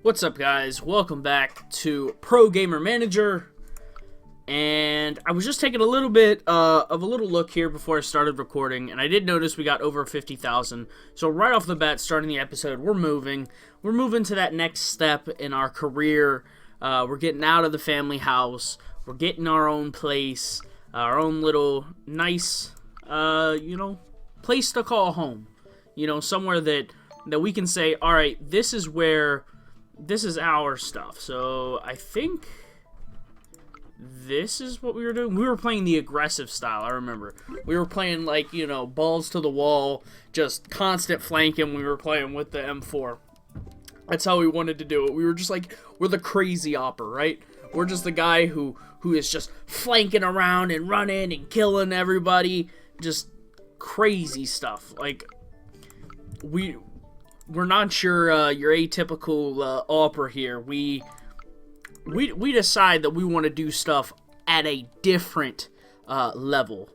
What's up, guys? Welcome back to Pro Gamer Manager. And I was just taking a little bit of a little look here before I started recording, and I did notice we got over 50,000. So right off the bat, starting the episode, we're moving to that next step in our career. We're getting out of the family house. We're getting our own place, our own little nice, place to call home. Somewhere that we can say, all right, this is our stuff. So I think this is what we were doing. We were playing the aggressive style, I remember. We were playing like, balls to the wall, just constant flanking. We were playing with the M4. That's how we wanted to do it. We were just like, we're the crazy opper, right? We're just the guy who is just flanking around and running and killing everybody. Just crazy stuff. Like, we're not your atypical opera here. We decide that we want to do stuff at a different level.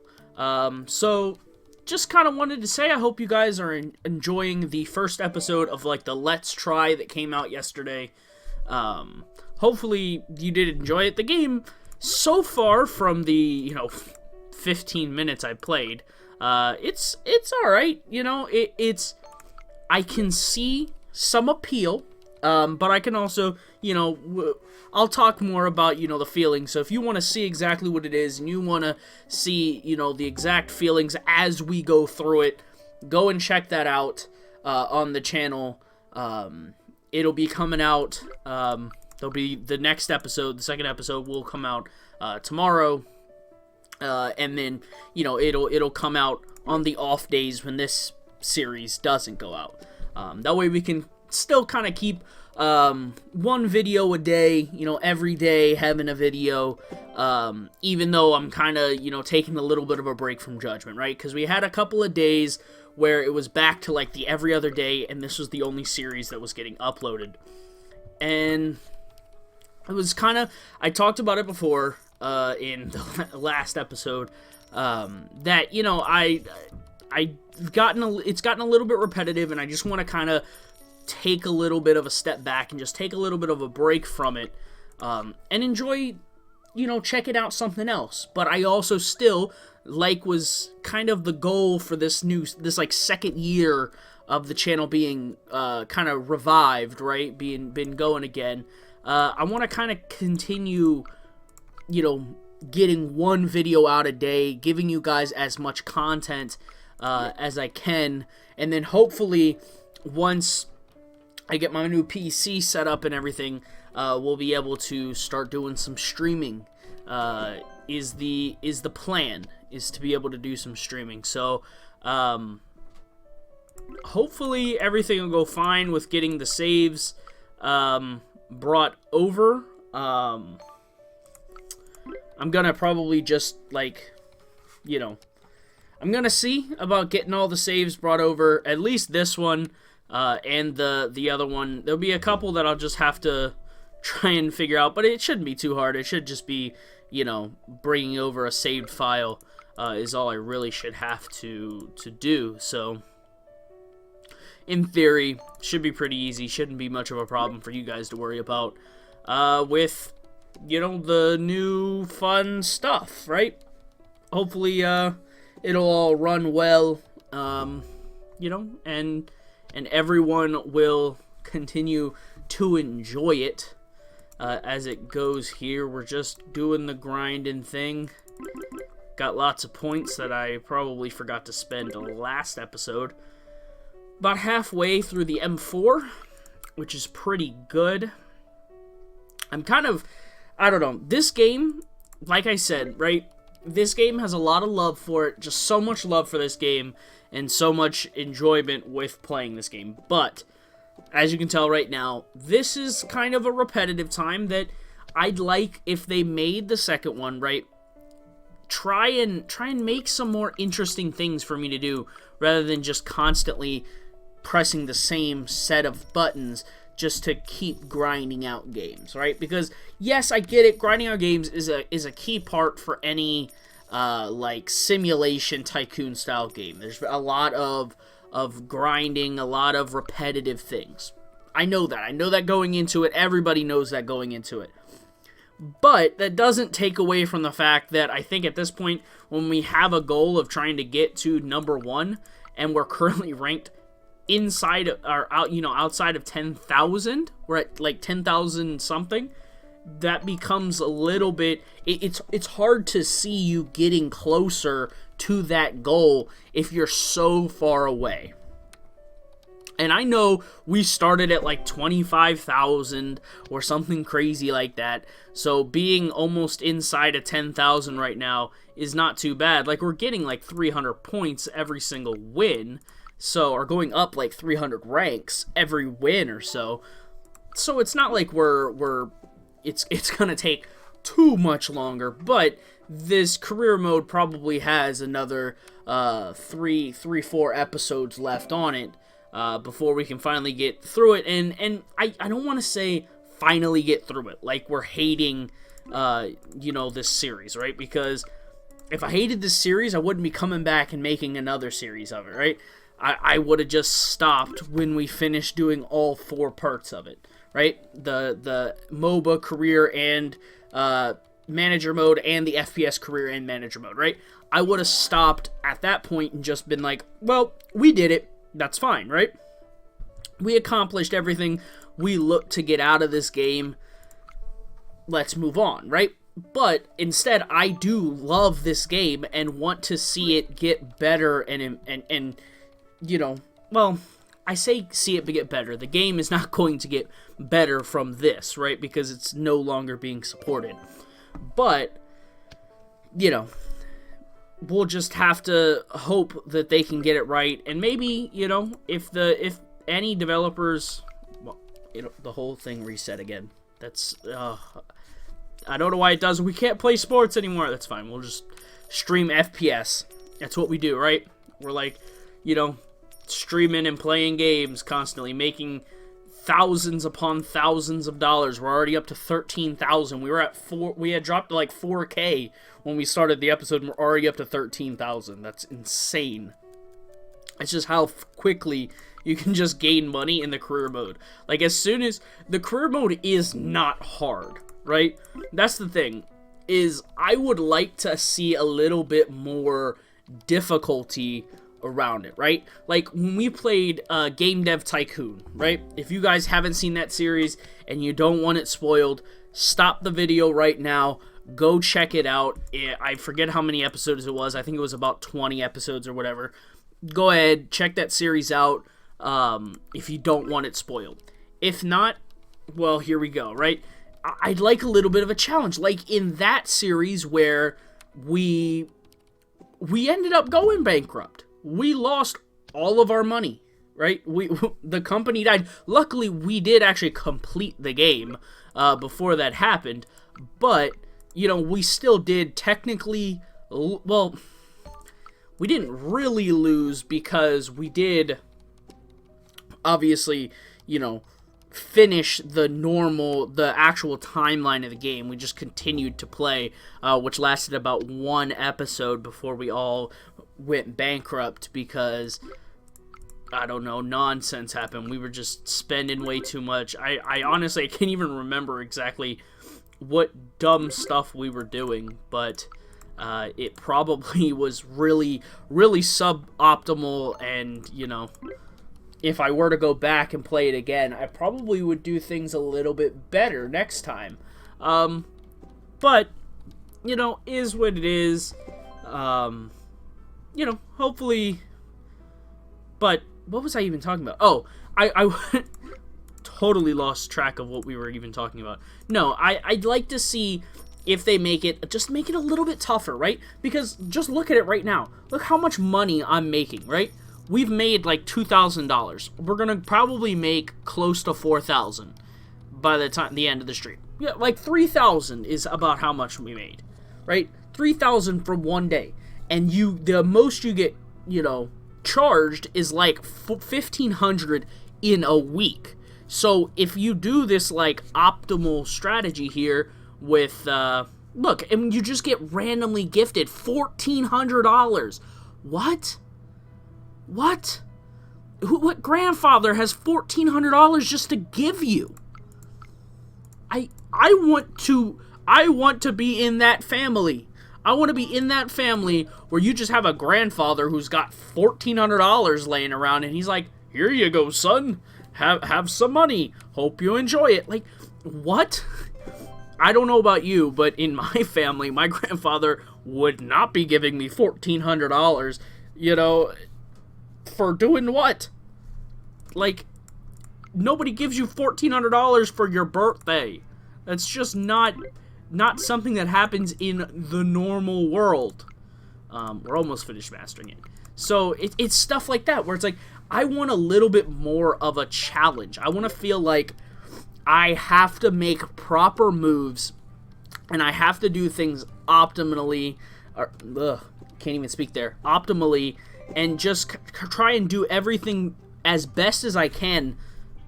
So just kind of wanted to say I hope you guys are enjoying the first episode of like the Let's Try that came out yesterday. Hopefully you did enjoy it. The game so far from the 15 minutes I played, it's all right. It's I can see some appeal, but I can also, I'll talk more about, the feelings. So if you want to see exactly what it is and you want to see, the exact feelings as we go through it, go and check that out on the channel. It'll be coming out. There'll be the next episode. The second episode will come out tomorrow. And then, it'll come out on the off days when this series doesn't go out. That way we can still kind of keep one video a day, every day having a video, even though I'm kind of, taking a little bit of a break from Judgment, right? Because we had a couple of days where it was back to like the every other day, and this was the only series that was getting uploaded. And it was kind of, I talked about it before in the last episode, that, it's gotten a little bit repetitive, and I just want to kind of take a little bit of a step back and just take a little bit of a break from it, and enjoy, checking out something else. But I also still, was kind of the goal for this like second year of the channel being kind of revived, right? Been going again. I want to kind of continue, getting one video out a day, giving you guys as much content as I can, and then hopefully once I get my new PC set up and everything, we'll be able to start doing some streaming. Is the plan, is to be able to do some streaming. So hopefully everything will go fine with getting the saves brought over. I'm gonna probably just I'm gonna see about getting all the saves brought over, at least this one, and the other one. There'll be a couple that I'll just have to try and figure out, but it shouldn't be too hard. It should just be, bringing over a saved file is all I really should have to do. So, in theory, should be pretty easy. Shouldn't be much of a problem for you guys to worry about with, the new fun stuff, right? Hopefully, it'll all run well, and everyone will continue to enjoy it as it goes here. We're just doing the grinding thing. Got lots of points that I probably forgot to spend the last episode. About halfway through the M4, which is pretty good. I'm kind of, I don't know, this game, like I said, right? This game has a lot of love for it, just so much love for this game, and so much enjoyment with playing this game. But, as you can tell right now, this is kind of a repetitive time that I'd like if they made the second one, right? Try and make some more interesting things for me to do, rather than just constantly pressing the same set of buttons just to keep grinding out games, right? Because, yes, I get it, grinding out games is a key part for any, simulation tycoon-style game. There's a lot of grinding, a lot of repetitive things. I know that. I know that going into it. Everybody knows that going into it. But that doesn't take away from the fact that I think at this point, when we have a goal of trying to get to number 1, and we're currently ranked inside or out, outside of 10,000, we're at like 10,000 something. That becomes a little bit. It's hard to see you getting closer to that goal if you're so far away. And I know we started at like 25,000 or something crazy like that. So being almost inside of 10,000 right now is not too bad. Like, we're getting like 300 points every single win. So, or going up like 300 ranks every win or so. So it's not like it's going to take too much longer. But this career mode probably has another 4 episodes left on it. Before we can finally get through it, and I don't want to say finally get through it, like we're hating, this series, right? Because if I hated this series, I wouldn't be coming back and making another series of it, right? I would have just stopped when we finished doing all 4 parts of it, right? The MOBA career and manager mode, and the FPS career and manager mode, right? I would have stopped at that point and just been like, well, we did it. That's fine, right? We accomplished everything we looked to get out of this game. Let's move on, right? But instead, I do love this game and want to see it get better and well, I say see it get better. The game is not going to get better from this, right? Because it's no longer being supported. But, we'll just have to hope that they can get it right, and maybe, if any developers, well, the whole thing reset again. That's, I don't know why it doesn't. We can't play sports anymore. That's fine. We'll just stream FPS. That's what we do, right? We're like, streaming and playing games constantly, making thousands upon thousands of dollars. We're already up to 13,000. We had dropped to like 4K when we started the episode, and we're already up to 13,000. That's insane. It's just how quickly you can just gain money in the career mode. Like, as soon as the career mode is not hard, right? That's the thing, is I would like to see a little bit more difficulty around it, right? Like, when we played Game Dev Tycoon, right? If you guys haven't seen that series and you don't want it spoiled, stop the video right now, go check it out. I forget how many episodes it was. I think it was about 20 episodes or whatever. Go ahead, check that series out if you don't want it spoiled. If not, well, here we go, right? I'd like a little bit of a challenge, like in that series where we ended up going bankrupt. We lost all of our money, right? The company died. Luckily, we did actually complete the game before that happened, but, we still did technically, well, we didn't really lose because we did, obviously, finish the actual timeline of the game. We just continued to play, which lasted about 1 episode before we all went bankrupt because, I don't know, nonsense happened. We were just spending way too much. I honestly can't even remember exactly what dumb stuff we were doing, but it probably was really, really suboptimal, and, if I were to go back and play it again, I probably would do things a little bit better next time. But, is what it is. Hopefully, but what was I even talking about? Oh, I totally lost track of what we were even talking about. No, I'd like to see if they make it a little bit tougher, right? Because just look at it right now. Look how much money I'm making, right? We've made like $2,000. We're gonna probably make close to $4,000 by the end of the stream. Yeah, like $3,000 is about how much we made, right? $3,000 from one day. And the most you get, charged is like $1,500 in a week. So if you do this like optimal strategy here with, look, and you just get randomly gifted $1,400. What? What grandfather has $1,400 just to give you? I want to be in that family. I want to be in that family where you just have a grandfather who's got $1,400 laying around and he's like, "Here you go, son. Have some money. Hope you enjoy it." Like, what? I don't know about you, but in my family, my grandfather would not be giving me $1,400, for doing what? Like, nobody gives you $1,400 for your birthday. That's just not something that happens in the normal world. We're almost finished mastering it. So it's stuff like that where it's like, I want a little bit more of a challenge. I want to feel like I have to make proper moves and I have to do things optimally. Can't even speak there. Optimally, and just try and do everything as best as I can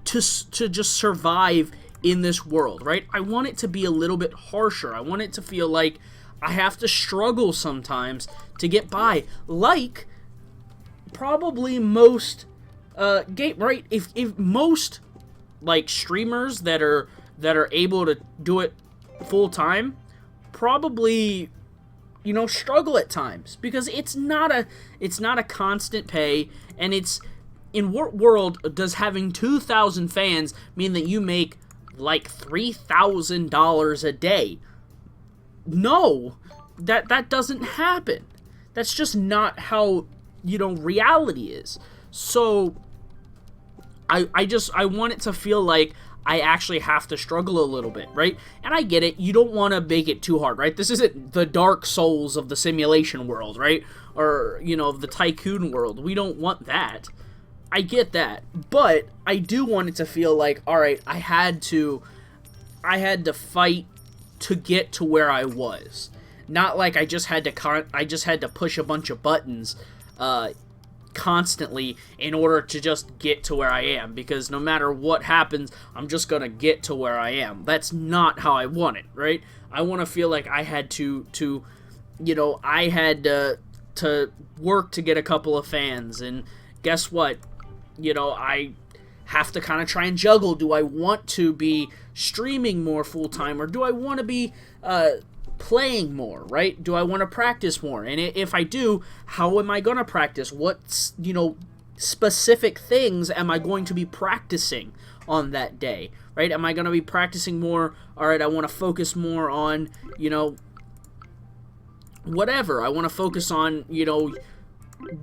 to just survive in this world, right? I want it to be a little bit harsher. I want it to feel like I have to struggle sometimes to get by, like probably most right? If most like streamers that are able to do it full time probably struggle at times because it's not a constant pay, and it's in what world does having 2,000 fans mean that you make like $3,000 a day? No, that doesn't happen. That's just not how reality is. So I want it to feel like I actually have to struggle a little bit, right? And I get it. You don't want to make it too hard, right? This isn't the Dark Souls of the simulation world, right? Or, of the tycoon world. We don't want that. I get that. But I do want it to feel like, all right, I had to fight to get to where I was. Not like I just had to push a bunch of buttons constantly in order to just get to where I am, because no matter what happens, I'm just gonna get to where I am. That's not how I want it, right? I want to feel like I had to work to get a couple of fans, and guess what? I have to kind of try and juggle. Do I want to be streaming more full-time, or do I want to be playing more, right? Do I want to practice more? And if I do, how am I going to practice? What, specific things am I going to be practicing on that day, right? Am I going to be practicing more? All right, I want to focus more on, whatever. I want to focus on,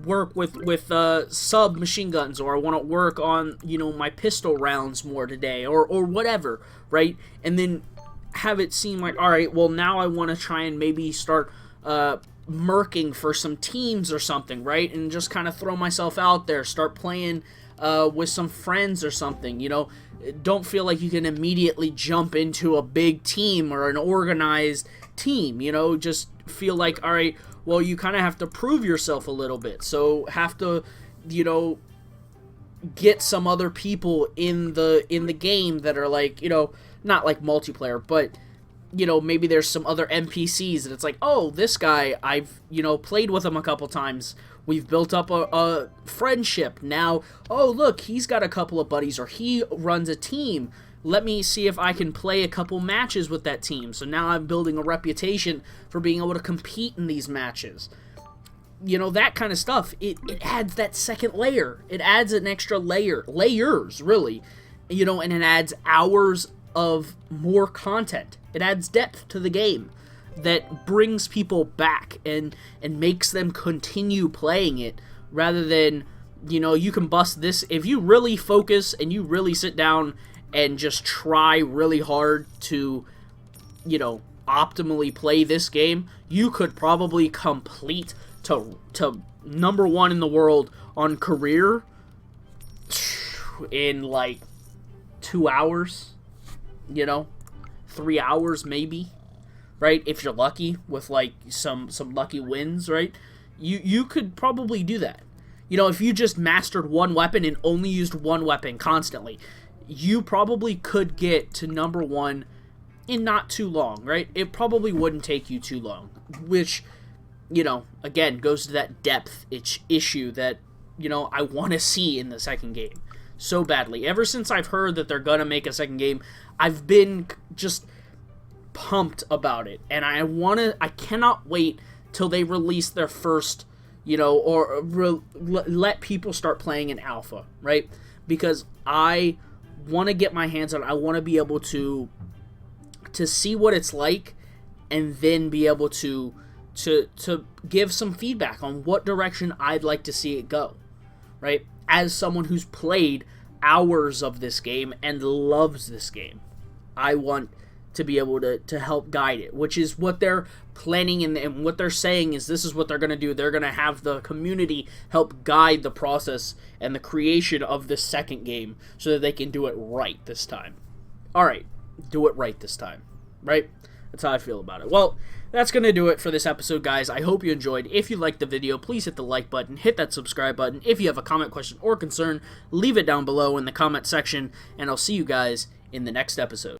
work with submachine guns, or I want to work on, my pistol rounds more today, or whatever, right? And then have it seem like, all right, well, now I want to try and maybe start merking for some teams or something, right? And just kind of throw myself out there, start playing with some friends or something, Don't feel like you can immediately jump into a big team or an organized team, just feel like, all right, well, you kind of have to prove yourself a little bit, so have to, get some other people in the game that are like, not like multiplayer, but maybe there's some other NPCs that it's like, oh, this guy, I've played with him a couple times, we've built up a friendship. Now, oh, look, he's got a couple of buddies, or he runs a team. Let me see if I can play a couple matches with that team. So now I'm building a reputation for being able to compete in these matches. That kind of stuff. It adds that second layer. It adds an extra layers, really. And it adds hours of more content. It adds depth to the game that brings people back and makes them continue playing it, rather than, you can bust this. If you really focus and you really sit down and just try really hard to, optimally play this game, you could probably complete to number 1 in the world on career in like 2 hours, 3 hours maybe, right? If you're lucky with like some lucky wins, right? You could probably do that. If you just mastered one weapon and only used one weapon constantly, you probably could get to number 1 in not too long, right? It probably wouldn't take you too long, which, again, goes to that depth issue that I want to see in the second game so badly. Ever since I've heard that they're gonna make a second game, I've been just pumped about it, and I cannot wait till they release their first, let people start playing in alpha, right? Because I want to get my hands on it. I want to be able to see what it's like, and then be able to give some feedback on what direction I'd like to see it go, right? As someone who's played hours of this game and loves this game, I want to be able to help guide it, which is what they're planning, and what they're saying is this is what they're going to do. They're going to have the community help guide the process and the creation of this second game so that they can do it right this time. Alright, do it right this time, right? That's how I feel about it. Well, that's going to do it for this episode, guys. I hope you enjoyed. If you liked the video, please hit the like button, hit that subscribe button. If you have a comment, question, or concern, leave it down below in the comment section, and I'll see you guys in the next episode.